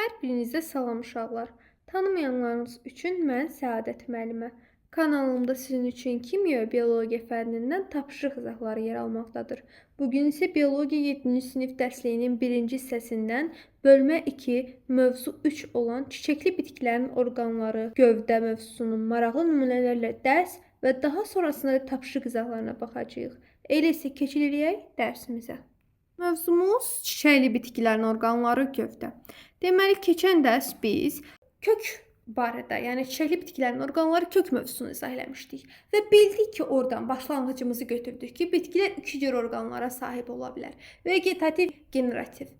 Hər birinizə salam uşaqlar. Tanımayanlarınız üçün mən Səadət müəllimə. Kanalımda sizin üçün kimya və biologiya fənnindən tapşırıq izahları yer almaqdadır. Bugün isə biologiya 7-ci sinif dərsliyinin 1-ci hissəsindən bölmə 2, mövzu 3 olan çiçəkli bitkilərin orqanları, gövdə mövzusunun maraqlı nümunələrlə dərs və daha sonrasında da tapşırıq izahlarına baxacağıq. Elə isə keçirik dərsimizə. Mövzumuz çiçəkli bitkilərin orqanları, gövdə. Deməli, keçən dərs biz kök barədə, yəni çiçəkli bitkilərin orqanları kök mövzusunu izah eləmişdik və bildik ki, oradan başlanğıcımızı götürdük ki, bitkilər iki cür orqanlara sahib ola bilər. Vegetativ, generativ.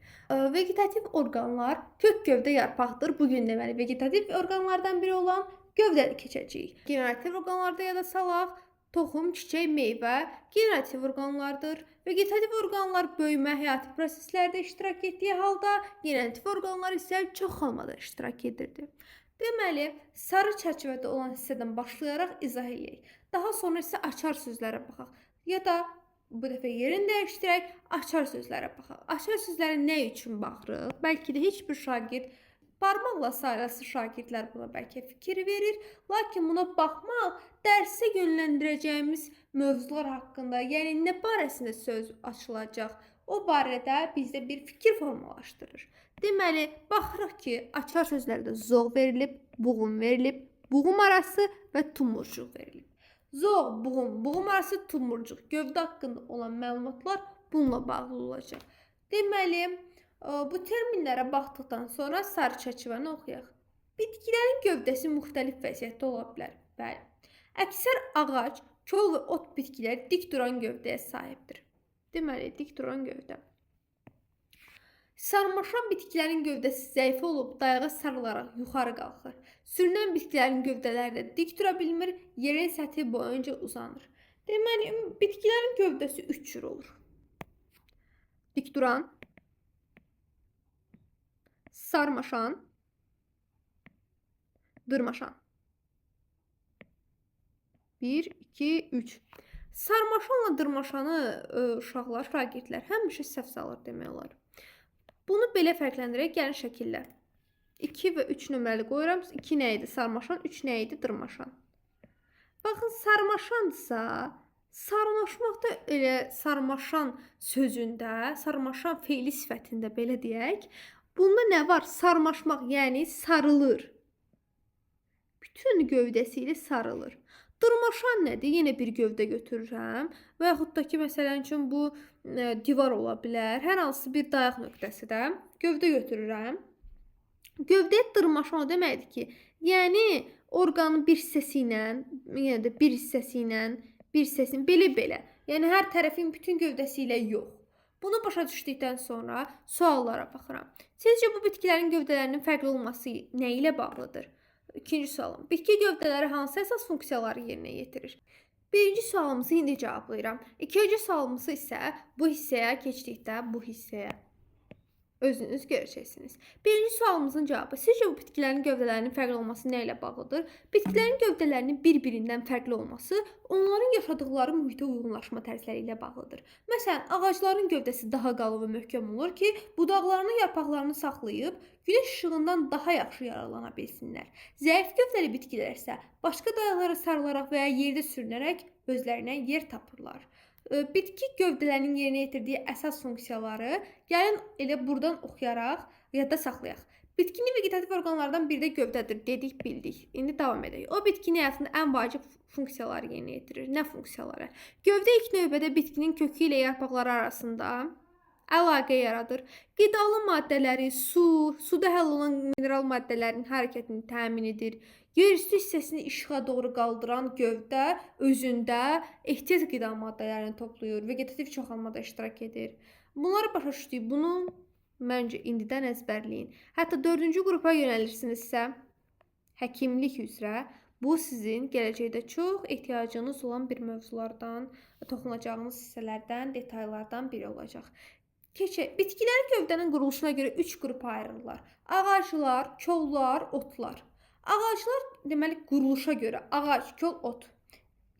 Vegetativ orqanlar kök, gövdə, yarpaqdır. Bugün deməli vegetativ orqanlardan biri olan gövdəni keçəcəyik. Generativ orqanlarda yada salaq. Toxum, çiçək, meyvə generativ orqanlardır. Vegetativ orqanlar böyümə, həyati proseslərdə iştirak etdiyi halda, generativ orqanlar isə çoxalmada iştirak edirdi. Deməli, sarı çərçivədə olan hissədən başlayaraq izah edək. Daha sonra isə açar sözlərə baxaq. Ya da bu dəfə yerini dəyişdirək, açar sözlərə baxaq. Açar sözlərə nə üçün baxırıq? Bəlkə də heç bir şagird barmaqla sayılası şagirdlər buna bəlkə fikir verir, lakin buna baxmaq dərsə yönləndirəcəyimiz mövzular haqqında, yəni nə barəsində söz açılacaq, o barədə bizdə bir fikir formalaşdırır. Deməli, baxırıq ki, açar sözlərdə zoğ verilib, buğum verilib, buğum arası və tumurcuq verilib. Zoğ, buğum arası, tumurcuq, gövdə haqqında olan məlumatlar bununla bağlı olacaq. Deməli, bu terminlərə baxdıqdan sonra sarı çərçivəni oxuyaq. Bitkilərin gövdəsi müxtəlif vəziyyətdə ola bilər. Bəli. Əksər ağac, kol və ot bitkilər dik duran gövdəyə sahibdir. Deməli, dik duran gövdə. Sarmaşan bitkilərin gövdəsi zəif olub, dayağa sarılaraq yuxarı qalxır. Sürünən bitkilərin gövdələri də dik dura bilmir, yerin səthi boyunca uzanır. Deməli, bitkilərin gövdəsi 3 cür olur. Dik duran, sarmaşan, dırmaşan. 1, 2, 3. Sarmaşanla dırmaşanı uşaqlar, şagirdlər həmişə səhv salır demək olar. Bunu belə fərqləndirək, gəlin şəkillər. 2 və 3 nömrəli qoyuram. 2 nə idi? Sarmaşan, 3 nə idi? Dırmaşan. Baxın, sarmaşandırsa, sarmaşmaq da elə sarmaşan sözündə, sarmaşan feili sifətində belə deyək. Bunda nə var? Sarmaşmaq, yəni sarılır. Bütün gövdəsi ilə sarılır. Dırmaşan nədir? Yenə bir gövdə götürürəm və yaxud da ki, məsələn üçün bu divar ola bilər. Hər hansı bir dayaq nöqtəsi də gövdə götürürəm. Gövdəyə dırmaşan o deməkdir ki, yəni orqanın bir hissəsi ilə, yenə də bir hissəsi ilə, belə. Yəni hər tərəfin bütün gövdəsi ilə yox. Bunu başa düşdükdən sonra suallara baxıram. Sizcə bu bitkilərin gövdələrinin fərqli olması nə ilə bağlıdır? İkinci sualım. Bitki gövdələri hansı əsas funksiyaları yerinə yetirir? Birinci sualımızı indi cavablayıram. İkinci sualımızı isə bu hissəyə keçdikdə bu hissəyə özünüz görəcəksiniz. Birinci sualımızın cavabı. Sizcə bu bitkilərin gövdələrinin fərqli olması nə ilə bağlıdır? Bitkilərin gövdələrinin bir-birindən fərqli olması onların yaşadıkları mühitə uyğunlaşma tərzləri ilə bağlıdır. Məsələn, ağacların gövdəsi daha qalın və möhkəm olur ki, budaqlarının yarpaqlarını saxlayıb güneş işığından daha yaxşı yararlana bilsinlər. Zəif gövdəli bitkilər isə başqa dayaqlara sarılaraq və ya yerdə sürünərək özlərinə yer tapırlar. Bitki gövdələrinin yerinə yetirdiyi əsas funksiyaları gəlin elə buradan oxuyaraq yadda saxlayaq. Bitkinin vegetativ orqanlardan biri də gövdədir dedik, bildik. İndi davam edək. O bitkinin həyatında ən vacib funksiyaları yerinə yetirir. Nə funksiyaları? Gövdə ilk növbədə bitkinin kökü ilə yarpaqları arasında əlaqə yaradır. Qidalı maddələri, suda həll olan mineral maddələrin hərəkətini təmin edir. Yerüstü hissəsini işığa doğru qaldıran gövdə özündə ehtiyac qida maddələrini toplayır, vegetativ çoxalmada iştirak edir. Bunları başa düşdük. Bunu məncə indidən əzbərləyin. Hətta 4-cü qrupa yönəlirsinizsə, həkimlik üzrə bu sizin gələcəkdə çox ehtiyacınız olan bir mövzulardan, toxunacağınız hissələrdən, detallardan biri olacaq. Keçək. Bitkilərin gövdənin quruluşuna görə 3 qrupa ayrılırlar. Ağaclar, kollar, otlar. Ağaclar deməli quruluşa görə, ağac, kol, ot.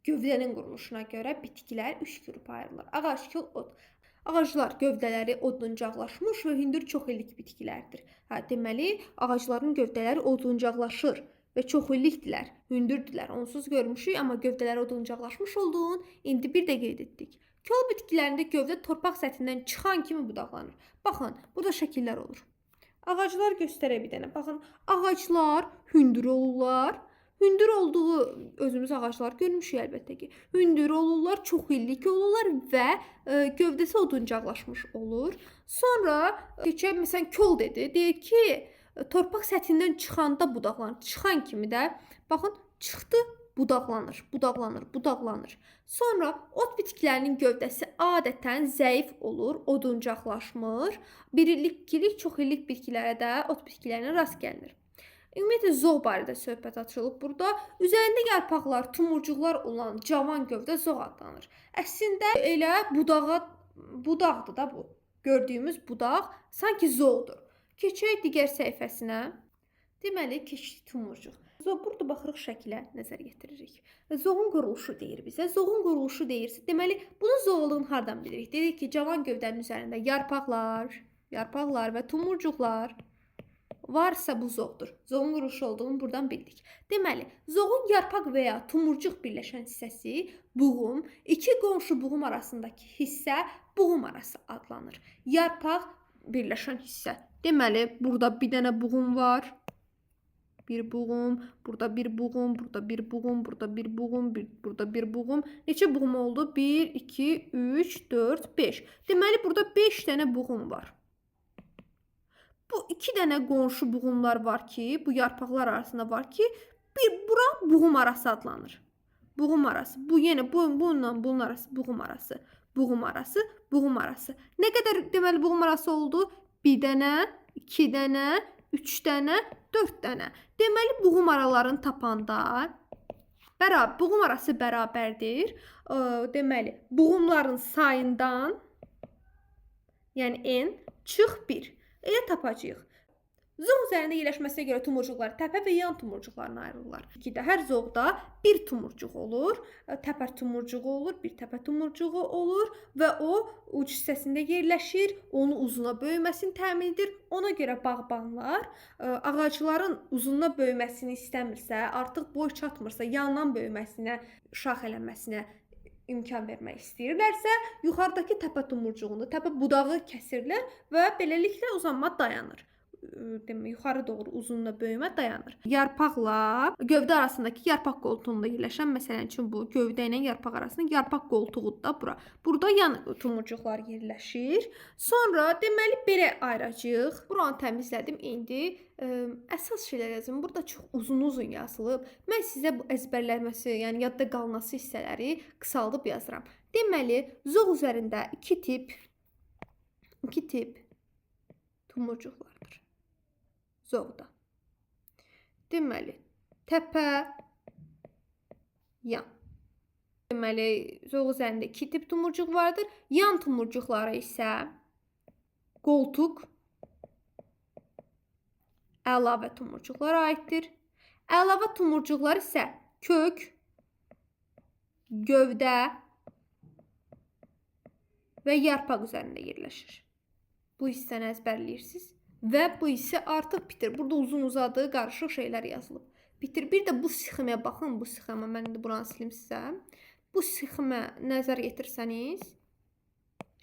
Gövdənin quruluşuna görə bitkilər 3 qrupa ayrılır. Ağac, kol, ot. Ağaclar gövdələri oduncaqlaşmış və hündür çoxillik bitkilərdir. Deməli, ağacların gövdələri oduncaqlaşır və çoxillikdirlər, hündürdürlər. Onsuz görmüşük, amma gövdələri oduncaqlaşmış olduğunu indi bir də qeyd etdik. Kol bitkilərində gövdə torpaq səthindən çıxan kimi budaqlanır. Baxın, burada şəkillər olur. Ağaclar göstərək bir dənə. Baxın, ağaclar hündür olurlar. Hündür olduğu özümüz ağaclar görmüşük əlbəttə ki. Hündür olurlar, çoxillik olurlar və gövdəsi oduncaqlaşmış olur. Sonra keçək məsələn kol dedi. Deyir ki, torpaq səthindən çıxanda budaqlanır. Çıxan kimi də baxın çıxdı, budaqlanır, budaqlanır, budaqlanır. Sonra ot bitkilərinin gövdəsi adətən zəif olur, oduncaqlaşmır. Birlik, ikilik, çoxillik bitkilərə də ot bitkilərinə rast gəlinir. Ümumiyyətlə zoğ barədə söhbət açılıb burada. Üzərində yarpaqlar, tumurcuqlar olan cavan gövdə zoğ adlanır. Əslində elə budaqdır da bu. Gördüyümüz budaq sanki zoğdur. Keçək digər səhifəsinə. Deməli, keçdik tumurcuq. Burada baxırıq şəkilə nəzər yetiririk. Zoğun quruluşu deyir bizə. Zoğun quruluşu deyirsə, deməli, bunun zoğluğunu hardan bilirik? Dedik ki, cavan gövdənin üzərində yarpaqlar və tumurcuqlar varsa bu zoğdur. Zoğun quruluşu olduğunu buradan bildik. Deməli, zoğun yarpaq və ya tumurcuq birləşən hissəsi buğum, iki qonşu buğum arasındakı hissə buğum arası adlanır. Yarpaq birləşən hissə. Deməli, burada bir dənə buğum var. Bir buğum, burada bir buğum, burada bir buğum, burada bir buğum, burada bir buğum. Neçə buğum oldu? 1, 2, 3, 4, 5. Deməli, burada 5 dənə buğum var. Bu iki dənə qonşu buğumlar var ki, bu yarpaqlar arasında var ki, bura buğum arası adlanır. Buğum arası. Bu yenə bununla bunun arası buğum arası. Buğum arası, buğum arası. Nə qədər deməli buğum arası oldu? Bir dənə, iki dənə, üç dənə, 4 dənə. Deməli, buğum aralarını tapanda buğum arası bərabərdir. Deməli, buğumların sayından, yəni n çıx 1. Elə tapacağıq. Zoğ üzərində yerləşməsinə görə tumurcuqlar təpə və yan tumurcuqlarına ayrılırlar. Hər zoğda bir tumurcuq olur, təpər tumurcuğu olur, bir təpə tumurcuğu olur və o uc hissəsində yerləşir, onu uzuna böyüməsini təmin edir. Ona görə bağbanlar ağacların uzuna böyüməsini istəmirsə, artıq boy çatmırsa, yandan böyüməsinə, şax eləməsinə imkan vermək istəyirlərsə, yuxarıdakı təpə tumurcuğunu, təpə budağı kəsirlər və beləliklə uzanma dayanır. Yuxarı doğru uzunluğa böyümə dayanır. Yarpaqla gövdə arasındakı yarpaq qoltuğunda yerləşən, məsələn üçün bu gövdə ilə yarpaq arasında yarpaq qoltuğudur da bura. Burada yan tumurcuqlar yerləşir. Sonra deməli belə ayıracağıq. Buranı təmizlədim. İndi əsas şeylər yazım. Burada çox uzun yazılıb. Mən sizə bu əzbərləməsi, yəni yadda qalması hissələri qısaldıb yazıram. Deməli, zoğ üzərində iki tip tumurcuqlardır. Zoğda. Deməli, təpə, yan. Deməli, zoğ üzərində iki tip tumurcuq vardır. Yan tumurcuqlara isə qoltuq, əlavə tumurcuqlara aiddir. Əlavə tumurcuqlar isə kök, gövdə və yarpaq üzərində yerləşir. Bu hissəni əzbərləyirsiniz. Və bu hissə artıq bitir. Burada uzun-uzadı, qarışıq şeylər yazılıb. Bitir. Bir də bu sxemə baxın. Bu sxemə, mən indi buranı silim sizə. Bu sxemə nəzər yetirsəniz,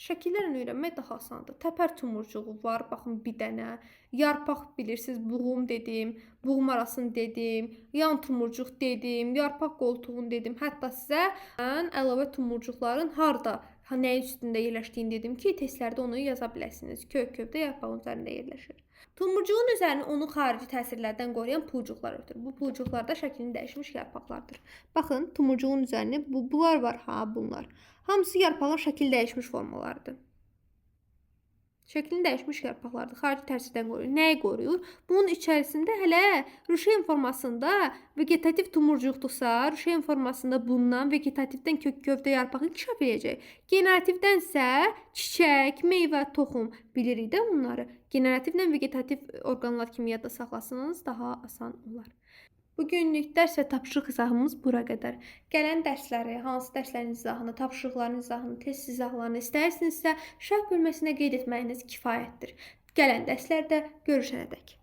şəkillərlə öyrənmək daha asandır. Təpər tumurcuğu var. Baxın, bir dənə. Yarpaq bilirsiniz, buğum dedim. Buğum arasını dedim. Yan tumurcuq dedim. Yarpaq qoltuğunu dedim. Hətta sizə əlavə tumurcuqların harda, nəyin üstündə yerləşdiyini dedim ki, testlərdə onu yaza biləsiniz. Kök, gövdə yarpağın üzərində yerləşir. Tumurcuğun üzərini onu xarici təsirlərdən qoruyan pulcuqlar örtür. Bu pulcuqlar da şəklini dəyişmiş yarpaqlardır. Baxın, tumurcuğun üzərini bunlar var, bunlar. Hamısı yarpağın şəkil dəyişmiş formalarıdır. Şəklini dəyişmiş yarpaqlardır. Xarici təsirdən qoruyur. Nəyi qoruyur? Bunun içərisində hələ Rüşeyn formasında vegetativ tumurcuqdursa, Rüşeyn formasında bundan vegetativdən kök, gövdə, yarpaq inkişaf edəcək. Generativdənsə çiçək, meyvə, toxum bilirik də bunları. Generativlə vegetativ orqanlar kimi yadda saxlasınız, daha asan olar. Bu günlük dərs və tapşırıq izahımız bura qədər. Gələn dərsləri, hansı dərslərin izahını, tapşırıqların izahını, test izahlarını istəyirsinizsə, şərh bölməsinə qeyd etməyiniz kifayətdir. Gələn dərslərdə görüşənədək.